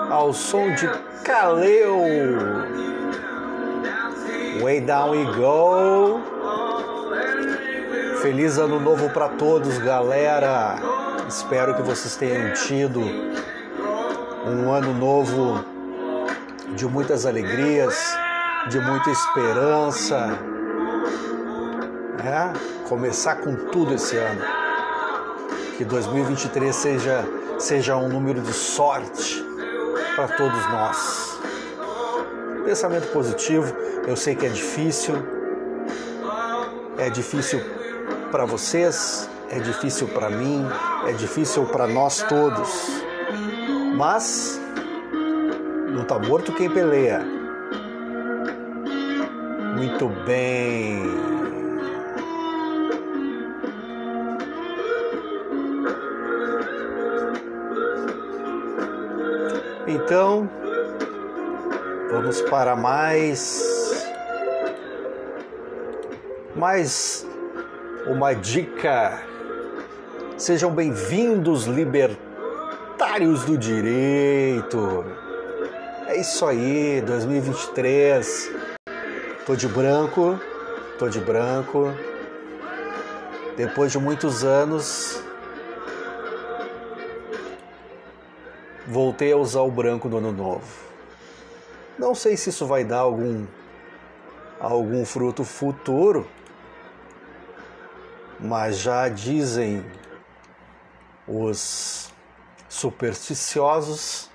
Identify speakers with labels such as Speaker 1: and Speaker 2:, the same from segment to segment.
Speaker 1: Ao som de Kaleo, Way Down We Go. Feliz ano novo para todos, galera. Espero que vocês tenham tido um ano novo de muitas alegrias, de muita esperança, né? Começar com tudo esse ano. Que 2023 seja um número de sorte para todos nós. Pensamento positivo. Eu sei que é difícil para vocês, é difícil para mim, é difícil para nós todos, mas não tá morto quem peleia. Muito bem. Então, vamos para mais uma dica. Sejam bem-vindos, libertários do direito. É isso aí, 2023. Tô de branco. Depois de muitos anos, voltei a usar o branco no ano novo. Não sei se isso vai dar algum fruto futuro, mas já dizem os supersticiosos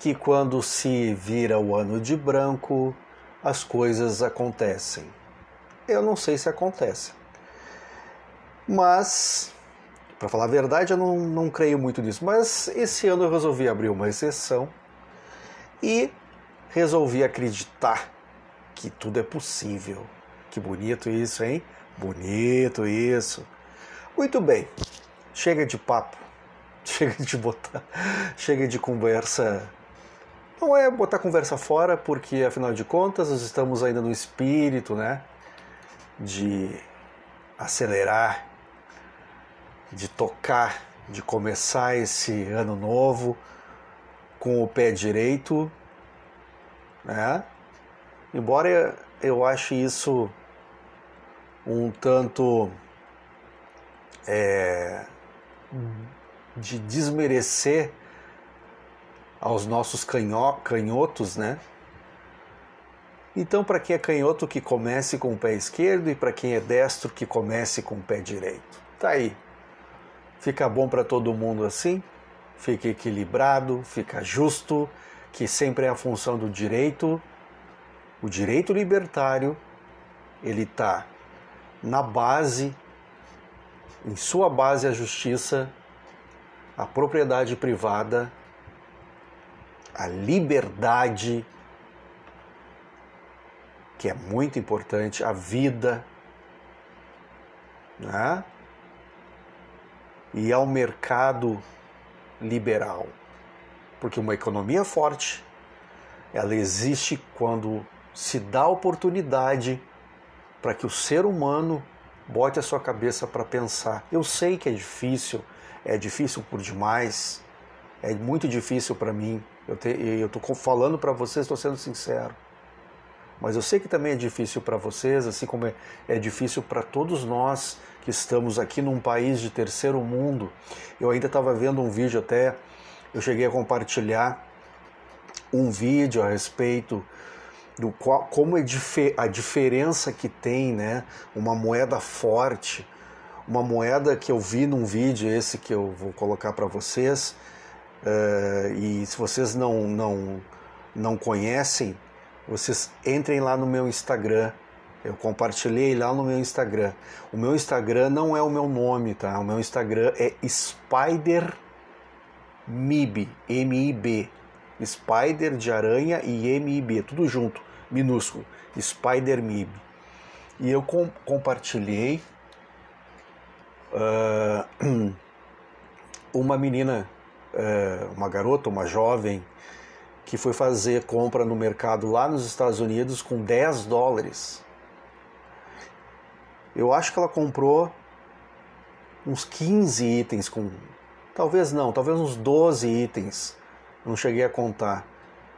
Speaker 1: que quando se vira o ano de branco, as coisas acontecem. Eu não sei se acontecem, mas, para falar a verdade, eu não creio muito nisso. Mas esse ano eu resolvi abrir uma exceção e resolvi acreditar que tudo é possível. Que bonito isso, hein? Bonito isso. Muito bem. Chega de papo. Chega de conversa. Não é botar conversa fora, porque afinal de contas nós estamos ainda no espírito, né? De acelerar, de tocar, de começar esse ano novo com o pé direito, né? Embora eu ache isso um tanto de desmerecer aos nossos canhotos, né? Então, para quem é canhoto, que comece com o pé esquerdo, e para quem é destro, que comece com o pé direito. Tá aí. Fica bom para todo mundo assim, fica equilibrado, fica justo, que sempre é a função do direito. O direito libertário, ele está na base, em sua base a justiça, a propriedade privada, a liberdade, que é muito importante, a vida, né? E ao mercado liberal. Porque uma economia forte, ela existe quando se dá oportunidade para que o ser humano bote a sua cabeça para pensar. Eu sei que é difícil por demais, é muito difícil para mim. Eu estou falando para vocês, estou sendo sincero. mas eu sei que também é difícil para vocês, assim como é difícil para todos nós que estamos aqui num país de terceiro mundo. Eu ainda estava vendo um vídeo até, eu cheguei a compartilhar um vídeo a respeito do como é a diferença que tem, né, uma moeda forte, uma moeda que eu vi num vídeo, esse que eu vou colocar para vocês, e se vocês não conhecem, vocês entrem lá no meu Instagram. Eu compartilhei lá no meu Instagram. O meu Instagram não é o meu nome, tá? O meu Instagram é SpiderMib, M-I-B. Spider de aranha e M-I-B, tudo junto, minúsculo. SpiderMib. E eu compartilhei uma menina, uma garota, uma jovem, que foi fazer compra no mercado lá nos Estados Unidos com $10. Eu acho que ela comprou uns 15 itens, talvez uns 12 itens, não cheguei a contar,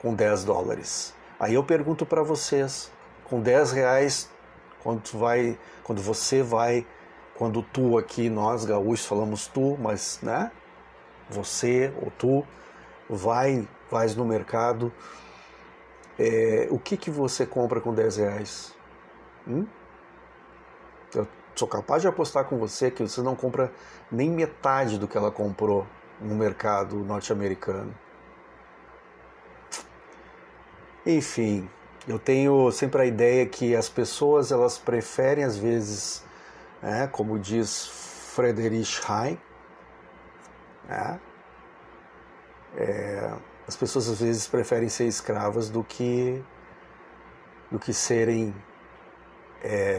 Speaker 1: com $10. Aí eu pergunto para vocês, com R$10, quando tu aqui, nós gaúchos falamos tu, mas né, você ou tu vais no mercado, o que você compra com R$10? Eu sou capaz de apostar com você que você não compra nem metade do que ela comprou no mercado norte-americano. Enfim, eu tenho sempre a ideia que as pessoas elas preferem às vezes, como diz Friedrich Hayek, as pessoas às vezes preferem ser escravas do que serem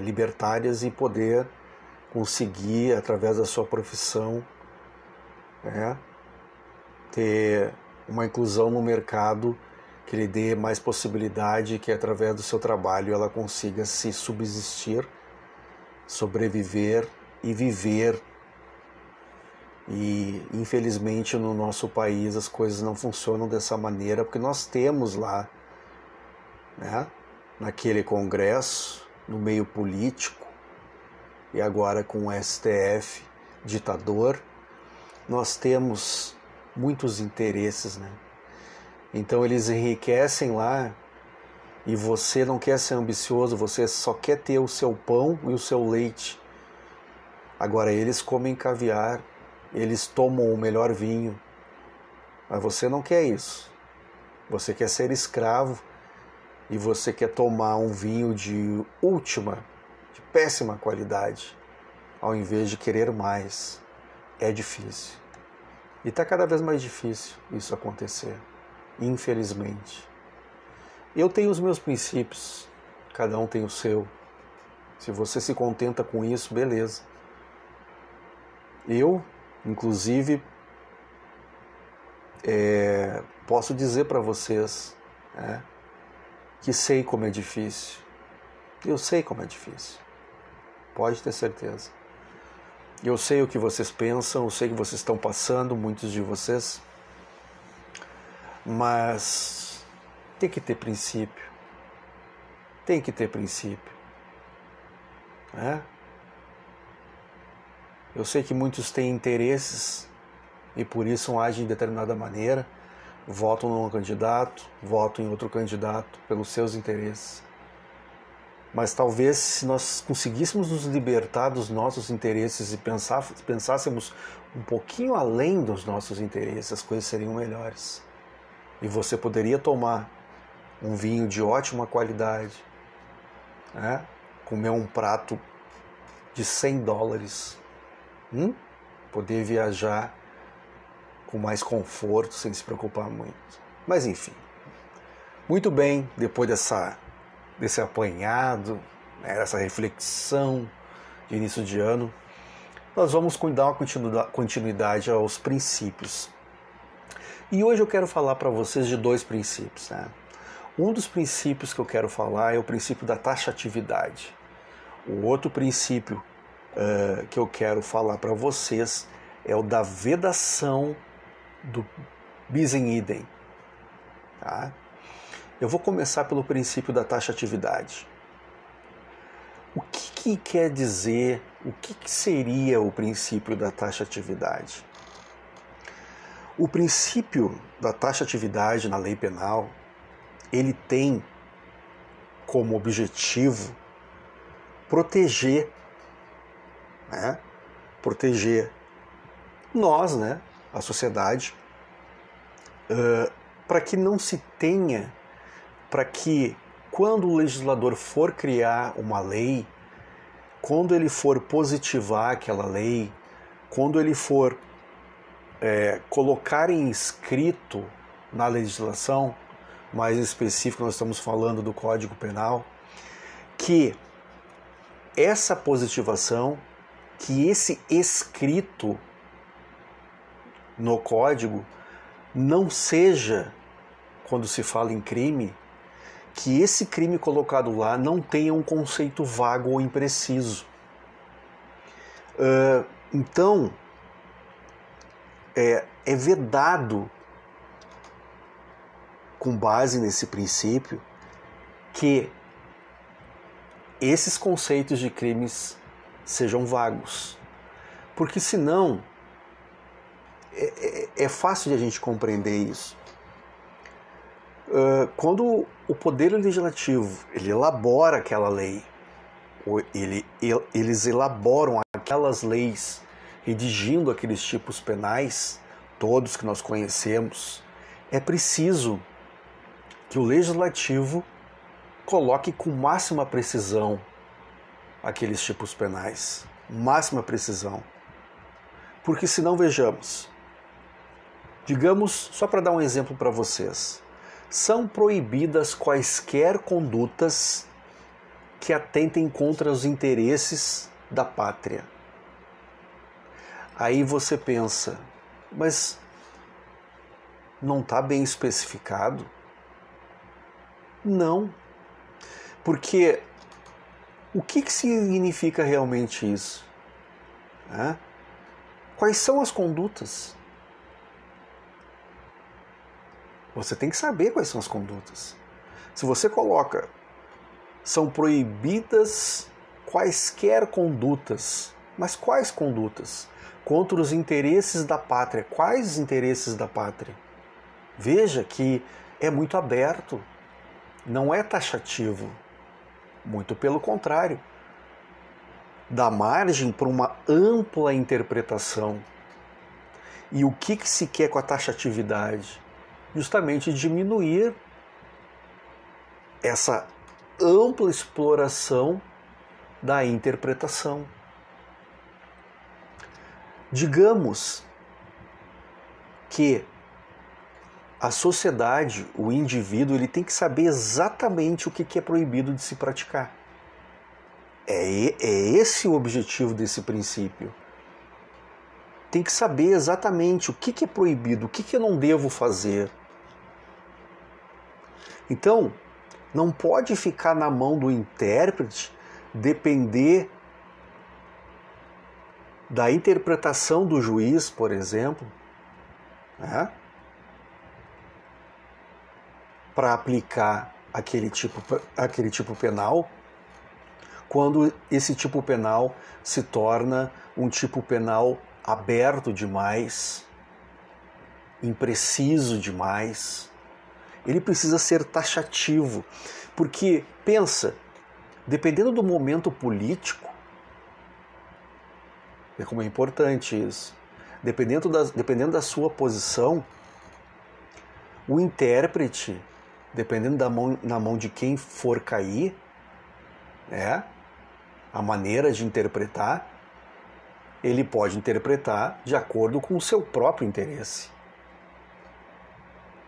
Speaker 1: libertárias e poder conseguir, através da sua profissão, ter uma inclusão no mercado que lhe dê mais possibilidade, que através do seu trabalho ela consiga se subsistir, sobreviver e viver. E infelizmente no nosso país as coisas não funcionam dessa maneira, porque nós temos lá, naquele congresso, no meio político, e agora com o STF ditador, nós temos muitos interesses, Então eles enriquecem lá e você não quer ser ambicioso, você só quer ter o seu pão e o seu leite. Agora eles comem caviar, eles tomam o melhor vinho, mas você não quer isso. Você quer ser escravo e você quer tomar um vinho de péssima qualidade, ao invés de querer mais. É difícil. E está cada vez mais difícil isso acontecer, infelizmente. Eu tenho os meus princípios, cada um tem o seu. Se você se contenta com isso, beleza. Eu, inclusive, posso dizer para vocês, que sei como é difícil. Eu sei como é difícil. Pode ter certeza. Eu sei o que vocês pensam, eu sei o que vocês estão passando, muitos de vocês. Mas tem que ter princípio. Tem que ter princípio. Eu sei que muitos têm interesses e por isso agem de determinada maneira, votam num candidato, votam em outro candidato pelos seus interesses. Mas talvez se nós conseguíssemos nos libertar dos nossos interesses e pensássemos um pouquinho além dos nossos interesses, as coisas seriam melhores. E você poderia tomar um vinho de ótima qualidade, comer um prato de $100, poder viajar com mais conforto, sem se preocupar muito. Mas enfim, muito bem, depois desse apanhado, dessa reflexão de início de ano, nós vamos dar uma continuidade aos princípios. E hoje eu quero falar para vocês de 2 princípios. Um dos princípios que eu quero falar é o princípio da taxatividade. O outro princípio que eu quero falar para vocês é o da vedação do bis in idem. Eu vou começar pelo princípio da taxatividade. O que quer dizer, o que seria o princípio da taxatividade? O princípio da taxatividade na lei penal, ele tem como objetivo proteger, né? Proteger nós, né? A sociedade, para que não se tenha, para que quando o legislador for criar uma lei, quando ele for positivar aquela lei, quando ele for colocar em escrito na legislação, mais específico, nós estamos falando do Código Penal, que essa positivação, que esse escrito no Código não seja, quando se fala em crime, que esse crime colocado lá não tenha um conceito vago ou impreciso. Então, é vedado, com base nesse princípio, que esses conceitos de crimes sejam vagos. Porque senão, é fácil de a gente compreender isso. Quando o Poder Legislativo ele elabora aquela lei, eles elaboram aquelas leis redigindo aqueles tipos penais, todos que nós conhecemos, é preciso que o Legislativo coloque com máxima precisão aqueles tipos penais. Máxima precisão. Porque senão, vejamos, digamos, só para dar um exemplo para vocês, são proibidas quaisquer condutas que atentem contra os interesses da pátria. Aí você pensa, mas não está bem especificado? Não. Porque o que significa realmente isso? Quais são as condutas? Você tem que saber quais são as condutas. Se você coloca, são proibidas quaisquer condutas, mas quais condutas? Contra os interesses da pátria. Quais interesses da pátria? Veja que é muito aberto, não é taxativo, muito pelo contrário. Dá margem para uma ampla interpretação. E o que se quer com a taxatividade? Justamente diminuir essa ampla exploração da interpretação. Digamos que a sociedade, o indivíduo, ele tem que saber exatamente o que é proibido de se praticar. É esse o objetivo desse princípio. Tem que saber exatamente o que é proibido, o que eu não devo fazer. Então, não pode ficar na mão do intérprete, depender da interpretação do juiz, por exemplo, para aplicar aquele tipo penal, quando esse tipo penal se torna um tipo penal aberto demais, impreciso demais. Ele precisa ser taxativo, porque, pensa, dependendo do momento político, é como é importante isso, dependendo da sua posição, o intérprete, dependendo na mão de quem for cair, a maneira de interpretar, ele pode interpretar de acordo com o seu próprio interesse.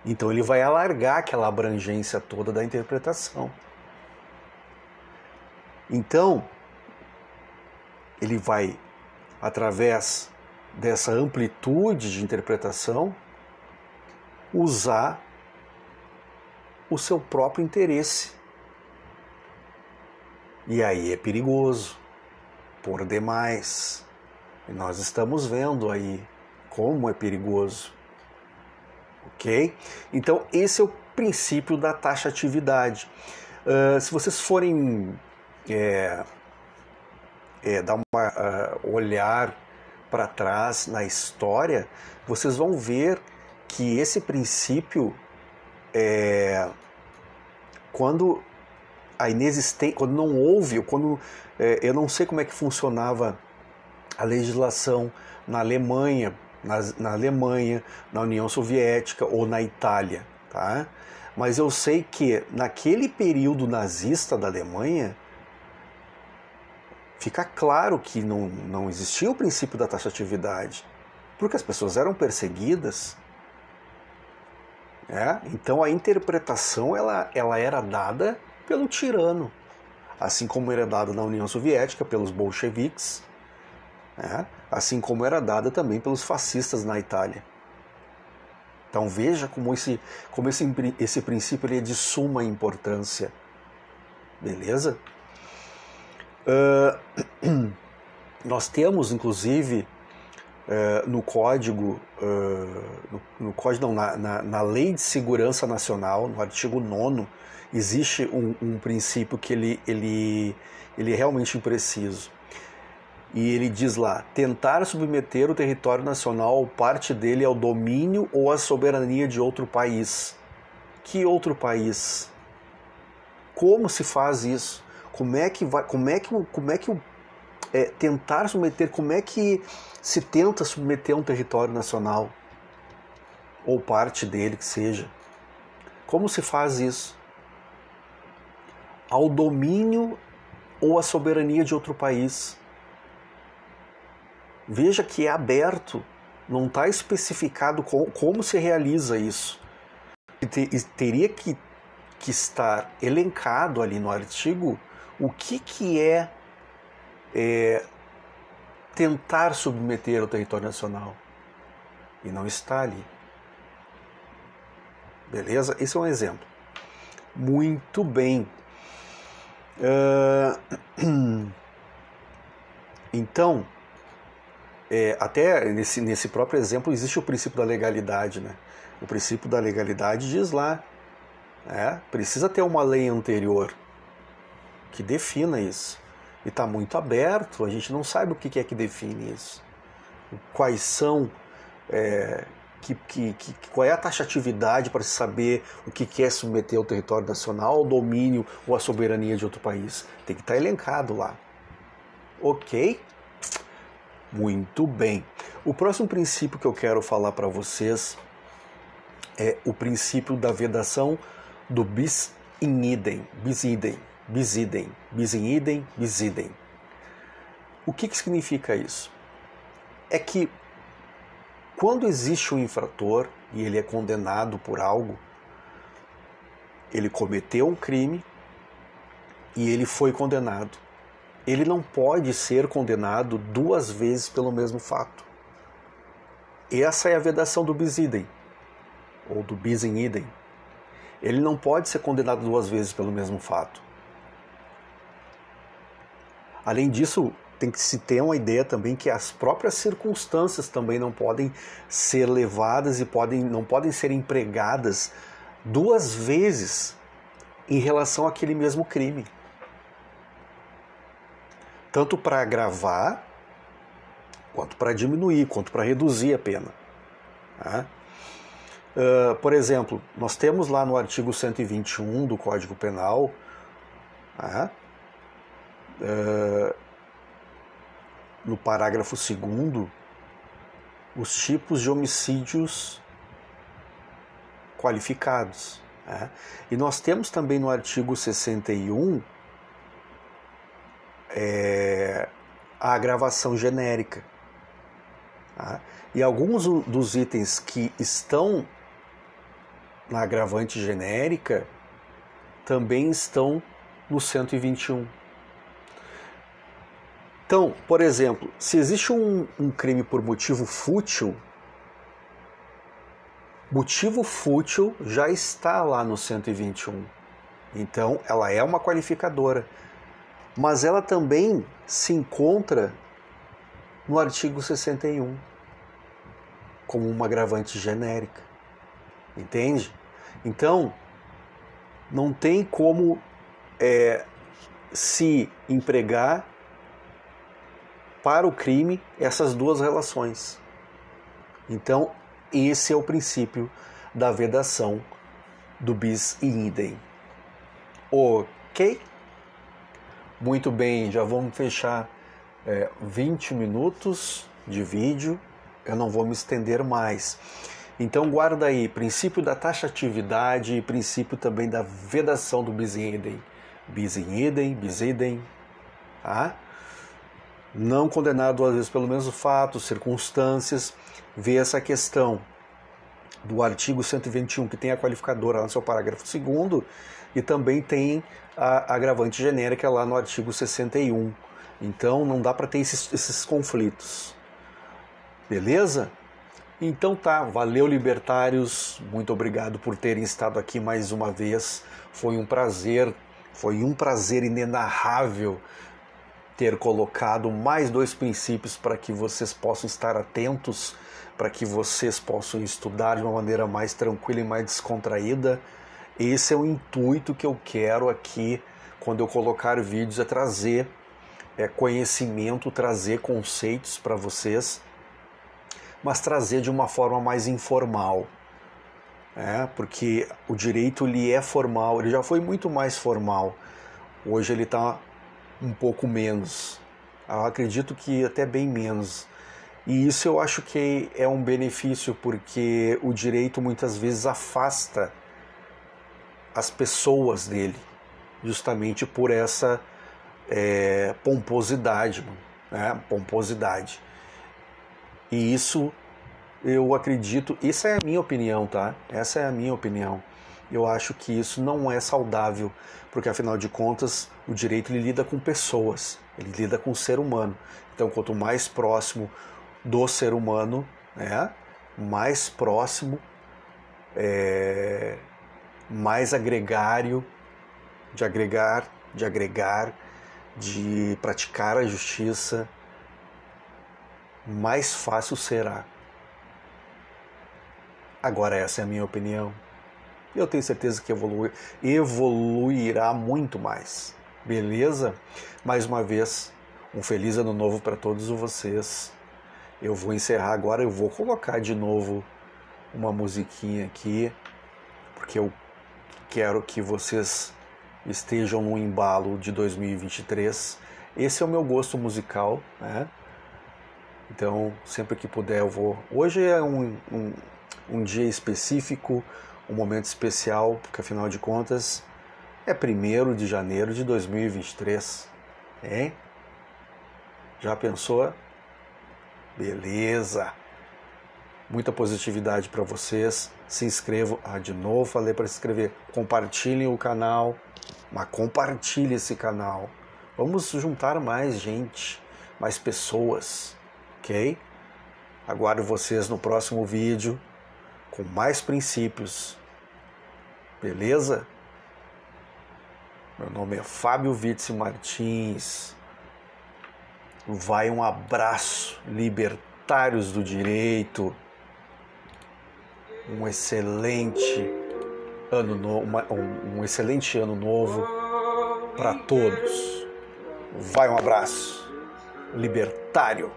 Speaker 1: Então ele vai alargar aquela abrangência toda da interpretação. Então, ele vai, através dessa amplitude de interpretação, usar o seu próprio interesse. E aí é perigoso, por demais. E nós estamos vendo aí como é perigoso. Ok? Então esse é o princípio da taxatividade. Se vocês forem dar uma olhar para trás na história, vocês vão ver que esse princípio, quando a inexistência, quando não houve, quando eu não sei como é que funcionava a legislação na Alemanha, na União Soviética ou na Itália, tá? Mas eu sei que naquele período nazista da Alemanha, fica claro que não existia o princípio da taxatividade, porque as pessoas eram perseguidas. Então a interpretação ela era dada pelo tirano, assim como era dada na União Soviética pelos bolcheviques, assim como era dada também pelos fascistas na Itália. Então veja como esse princípio ele é de suma importância. Beleza? Nós temos, inclusive, no Código, na Lei de Segurança Nacional, no artigo 9º, existe um princípio que ele é realmente impreciso. E ele diz lá: tentar submeter o território nacional ou parte dele ao domínio ou à soberania de outro país. Que outro país? Como se faz isso? Tentar submeter, como é que se tenta submeter um território nacional? Ou parte dele, que seja. Como se faz isso? Ao domínio ou à soberania de outro país. Veja que é aberto, não está especificado como se realiza isso. Teria que estar elencado ali no artigo o que é tentar submeter ao território nacional. E não está ali. Beleza? Esse é um exemplo. Muito bem. Então, até nesse próprio exemplo existe o princípio da legalidade, né? O princípio da legalidade diz lá, precisa ter uma lei anterior que defina isso. E está muito aberto, a gente não sabe o que é que define isso. Quais são, qual é a taxatividade para se saber o que é submeter ao território nacional, ao domínio ou à soberania de outro país. Tem que estar elencado lá. Ok? Muito bem. O próximo princípio que eu quero falar para vocês é o princípio da vedação do bis in idem. O que significa isso? É que quando existe um infrator e ele é condenado por algo, ele cometeu um crime e ele foi condenado. Ele não pode ser condenado 2 vezes pelo mesmo fato. Essa é a vedação do bis idem, ou do bis in idem. Ele não pode ser condenado 2 vezes pelo mesmo fato. Além disso, tem que se ter uma ideia também que as próprias circunstâncias também não podem ser levadas e não podem ser empregadas 2 vezes em relação àquele mesmo crime. Tanto para agravar, quanto para diminuir, quanto para reduzir a pena. Por exemplo, nós temos lá no artigo 121 do Código Penal, no parágrafo 2º, os tipos de homicídios qualificados. E nós temos também no artigo 61 a agravação genérica. E alguns dos itens que estão na agravante genérica também estão no 121. Então, por exemplo, se existe um crime por motivo fútil já está lá no 121. Então, ela é uma qualificadora. Mas ela também se encontra no artigo 61, como uma agravante genérica. Entende? Então, Não tem como se empregar para o crime essas duas relações. Então, esse é o princípio da vedação do bis in idem. Ok? Muito bem, já vamos fechar 20 minutos de vídeo. Eu não vou me estender mais. Então guarda aí, princípio da taxatividade e princípio também da vedação do bis in idem. Bis in idem, bis idem, tá? Não condenar duas vezes pelo mesmo fato, circunstâncias. Ver essa questão do artigo 121, que tem a qualificadora lá no seu parágrafo 2º, e também tem a agravante genérica lá no artigo 61. Então não dá para ter esses conflitos. Beleza? Então tá, valeu libertários, muito obrigado por terem estado aqui mais uma vez. Foi um prazer inenarrável ter colocado mais 2 princípios para que vocês possam estar atentos, para que vocês possam estudar de uma maneira mais tranquila e mais descontraída. Esse é o intuito que eu quero aqui quando eu colocar vídeos, é trazer conhecimento, trazer conceitos para vocês, mas trazer de uma forma mais informal. Porque o direito ele é formal, ele já foi muito mais formal. Hoje ele está um pouco menos. Eu acredito que até bem menos. E isso eu acho que é um benefício, porque o direito muitas vezes afasta as pessoas dele, justamente por essa pomposidade, pomposidade. E isso eu acredito, essa é a minha opinião, tá? Essa é a minha opinião. Eu acho que isso não é saudável, porque afinal de contas o direito ele lida com pessoas, ele lida com o ser humano. Então quanto mais próximo do ser humano, mais próximo, mais agregário, de praticar a justiça, mais fácil será. Agora essa é a minha opinião. Eu tenho certeza que evoluirá muito mais. Beleza? Mais uma vez, um feliz ano novo para todos vocês. Eu vou encerrar agora, eu vou colocar de novo uma musiquinha aqui, porque eu quero que vocês estejam no embalo de 2023. Esse é o meu gosto musical, né? Então, sempre que puder eu vou... Hoje é um dia específico, um momento especial, porque afinal de contas é 1º de janeiro de 2023, hein? Já pensou? Beleza! Muita positividade para vocês. Se inscrevam. De novo falei para se inscrever. Compartilhem o canal, mas compartilhe esse canal. Vamos juntar mais gente, mais pessoas, ok? Aguardo vocês no próximo vídeo com mais princípios. Beleza? Meu nome é Fábio Vitzi Martins. Vai um abraço, libertários do direito. Um excelente ano novo, um excelente ano novo para todos. Vai um abraço, libertário.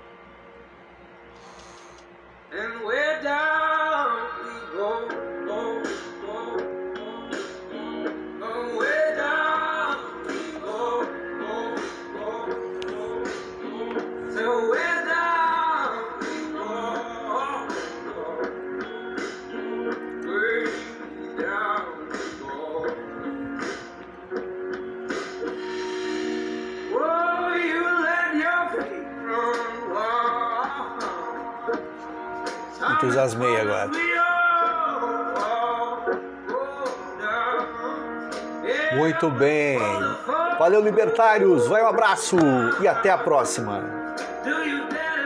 Speaker 1: Entusiasmei agora. Muito bem. Valeu, libertários. Vai um abraço e até a próxima.